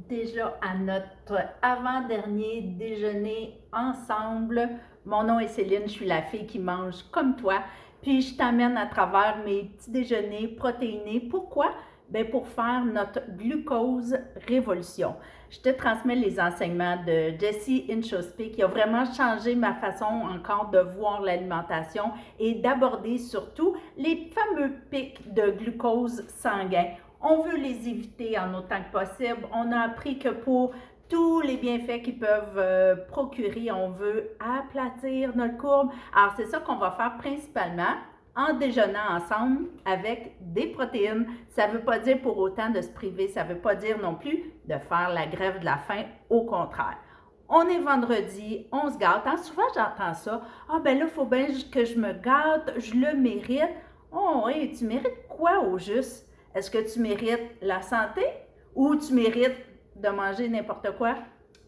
déjà à notre avant-dernier déjeuner ensemble. Mon nom est Céline, je suis la fille qui mange comme toi. Puis je t'amène à travers mes petits déjeuners protéinés. Pourquoi? Bien, pour faire notre glucose révolution. Je te transmets les enseignements de Jessie Inchospé qui a vraiment changé ma façon encore de voir l'alimentation et d'aborder surtout les fameux pics de glucose sanguin. On veut les éviter en autant que possible. On a appris que pour tous les bienfaits qu'ils peuvent procurer, on veut aplatir notre courbe. Alors, c'est ça qu'on va faire principalement en déjeunant ensemble avec des protéines. Ça ne veut pas dire pour autant de se priver, ça ne veut pas dire non plus de faire la grève de la faim, au contraire. On est vendredi, on se gâte. Hein? Souvent, j'entends ça. Ah, ben là, il faut bien que je me gâte, je le mérite. Oh, oui, tu mérites quoi au juste? Est-ce que tu mérites la santé ou tu mérites de manger n'importe quoi?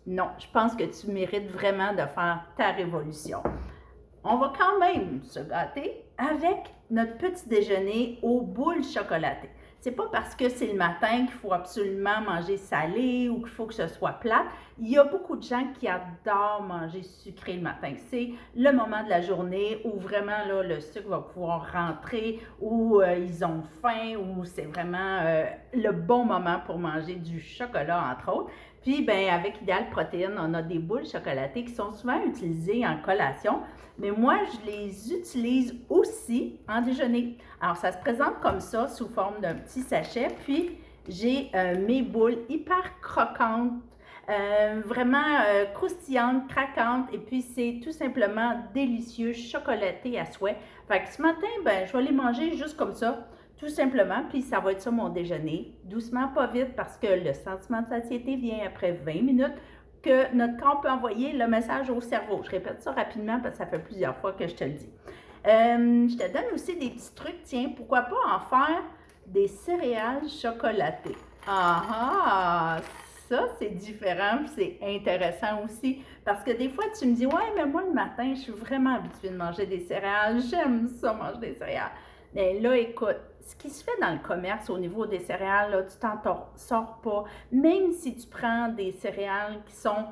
Non, je pense que tu mérites vraiment de faire ta révolution. On va quand même se gâter avec notre petit déjeuner aux boules chocolatées. C'est pas parce que c'est le matin qu'il faut absolument manger salé ou qu'il faut que ce soit plate. Il y a beaucoup de gens qui adorent manger sucré le matin. C'est le moment de la journée où vraiment là, le sucre va pouvoir rentrer, où ils ont faim, où c'est vraiment le bon moment pour manger du chocolat, entre autres. Puis, ben, avec Idéal Protéines, on a des boules chocolatées qui sont souvent utilisées en collation, mais moi, je les utilise aussi en déjeuner. Alors, ça se présente comme ça, sous forme d'un petit sachet, puis j'ai mes boules hyper croquantes, vraiment croustillantes, craquantes, et puis c'est tout simplement délicieux, chocolaté à souhait. Fait que ce matin, ben, je vais les manger juste comme ça. Tout simplement, puis ça va être ça mon déjeuner. Doucement, pas vite, parce que le sentiment de satiété vient après 20 minutes que notre corps peut envoyer le message au cerveau. Je répète ça rapidement parce que ça fait plusieurs fois que je te le dis. Je te donne aussi des petits trucs. Tiens, pourquoi pas en faire des céréales chocolatées? Ah, ça c'est différent, c'est intéressant aussi. Parce que des fois, tu me dis, ouais, mais moi le matin, je suis vraiment habituée de manger des céréales. J'aime ça, manger des céréales. Mais là, écoute, ce qui se fait dans le commerce au niveau des céréales, là, tu t'en sors pas. Même si tu prends des céréales qui sont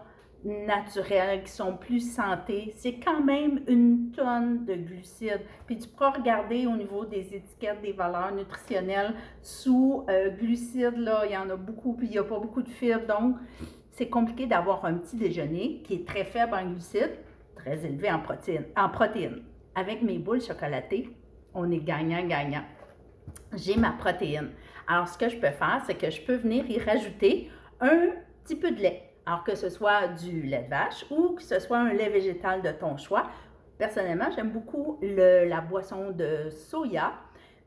naturelles, qui sont plus santé, c'est quand même une tonne de glucides. Puis tu pourras regarder au niveau des étiquettes des valeurs nutritionnelles sous glucides, là, il y en a beaucoup, puis il n'y a pas beaucoup de fibres. Donc, c'est compliqué d'avoir un petit déjeuner qui est très faible en glucides, très élevé en protéines. Avec mes boules chocolatées, on est gagnant-gagnant. J'ai ma protéine. Alors, ce que je peux faire, c'est que je peux venir y rajouter un petit peu de lait. Alors, que ce soit du lait de vache ou que ce soit un lait végétal de ton choix. Personnellement, j'aime beaucoup la boisson de soya,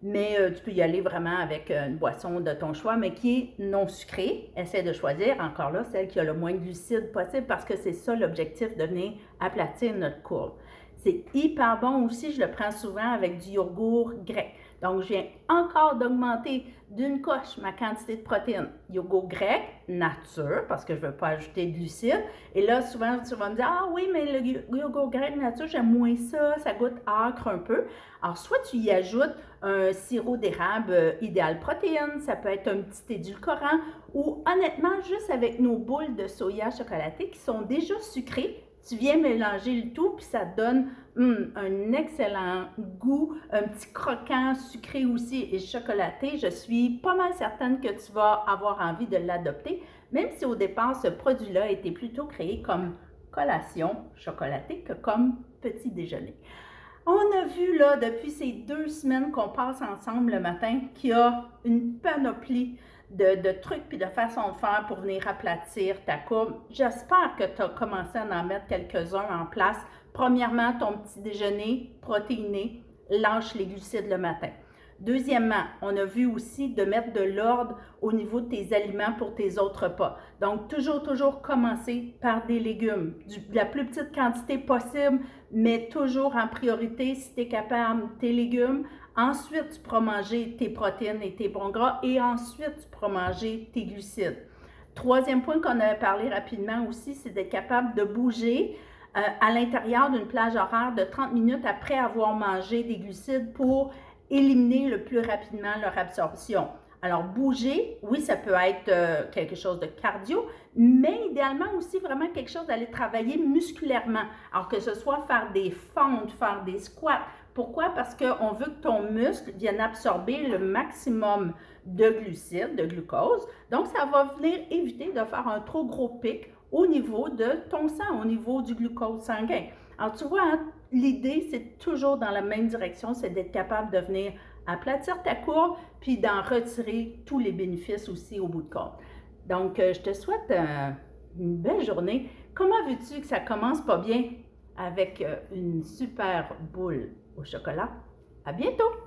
mais tu peux y aller vraiment avec une boisson de ton choix, mais qui est non sucrée. Essaie de choisir, encore là, celle qui a le moins de glucides possible parce que c'est ça l'objectif, de venir aplatir notre courbe. C'est hyper bon aussi, je le prends souvent avec du yogourt grec. Donc, je viens encore d'augmenter d'une coche ma quantité de protéines. Yogourt grec, nature, parce que je ne veux pas ajouter de glucides. Et là, souvent, tu vas me dire, ah oui, mais le yogourt grec nature, j'aime moins ça, ça goûte âcre un peu. Alors, soit tu y ajoutes un sirop d'érable idéal protéines, ça peut être un petit édulcorant, ou honnêtement, juste avec nos boules de soya chocolatées qui sont déjà sucrées, tu viens mélanger le tout, puis ça donne un excellent goût, un petit croquant sucré aussi et chocolaté. Je suis pas mal certaine que tu vas avoir envie de l'adopter, même si au départ, ce produit-là a été plutôt créé comme collation chocolatée que comme petit déjeuner. On a vu là, depuis ces 2 semaines qu'on passe ensemble le matin, qu'il y a une panoplie de trucs puis de façons de faire pour venir aplatir ta courbe. J'espère que tu as commencé à en mettre quelques-uns en place. Premièrement, ton petit déjeuner protéiné, lâche les glucides le matin. Deuxièmement, on a vu aussi de mettre de l'ordre au niveau de tes aliments pour tes autres repas. Donc, toujours commencer par des légumes, de la plus petite quantité possible, mais toujours en priorité, si tu es capable, tes légumes. Ensuite, tu pourras manger tes protéines et tes bons gras et ensuite, tu pourras manger tes glucides. Troisième point qu'on a parlé rapidement aussi, c'est d'être capable de bouger à l'intérieur d'une plage horaire de 30 minutes après avoir mangé des glucides pour éliminer le plus rapidement leur absorption. Alors, bouger, oui, ça peut être quelque chose de cardio, mais idéalement aussi vraiment quelque chose d'aller travailler musculairement. Alors, que ce soit faire des fentes, faire des squats. Pourquoi? Parce qu'on veut que ton muscle vienne absorber le maximum de glucides, de glucose. Donc, ça va venir éviter de faire un trop gros pic au niveau de ton sang, au niveau du glucose sanguin. Alors, tu vois, hein, l'idée, c'est toujours dans la même direction, c'est d'être capable de venir aplatir ta courbe, puis d'en retirer tous les bénéfices aussi au bout de compte. Donc, je te souhaite une belle journée. Comment veux-tu que ça commence pas bien avec une super boule au chocolat? À bientôt!